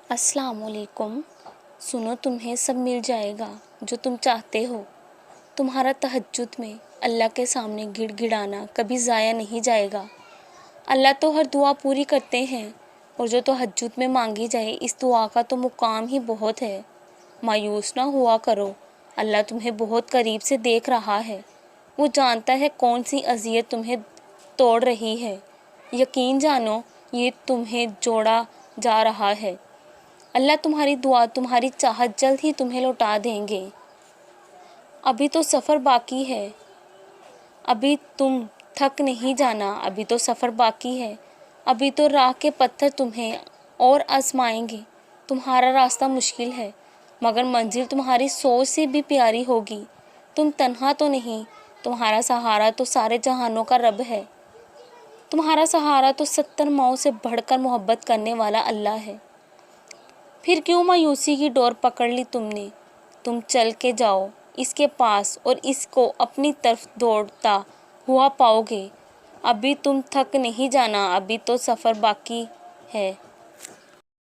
अस्सलाम वालेकुम। सुनो, तुम्हें सब मिल जाएगा जो तुम चाहते हो। तुम्हारा तहज्जुद में अल्लाह के सामने गिड़गिड़ाना कभी ज़ाया नहीं जाएगा। अल्लाह तो हर दुआ पूरी करते हैं, और जो तहज्जुद में मांगी जाए इस दुआ का तो मुकाम ही बहुत है। मायूस ना हुआ करो, अल्लाह तुम्हें बहुत करीब से देख रहा है। वो जानता है कौन सी अज़ियत तुम्हें तोड़ रही है। यकीन जानो, ये तुम्हें जोड़ा जा रहा है। अल्लाह तुम्हारी दुआ, तुम्हारी चाहत जल्द ही तुम्हें लौटा देंगे। अभी तो सफ़र बाकी है, अभी तुम थक नहीं जाना। अभी तो सफ़र बाकी है, अभी तो राह के पत्थर तुम्हें और आजमाएंगे। तुम्हारा रास्ता मुश्किल है, मगर मंजिल तुम्हारी सोच से भी प्यारी होगी। तुम तन्हा तो नहीं, तुम्हारा सहारा तो सारे जहानों का रब है। तुम्हारा सहारा तो 70 माओं से बढ़कर मोहब्बत करने वाला अल्लाह है। फिर क्यों मायूसी की डोर पकड़ ली तुमने? तुम चल के जाओ इसके पास और इसको अपनी तरफ दौड़ता हुआ पाओगे। अभी तुम थक नहीं जाना, अभी तो सफ़र बाकी है।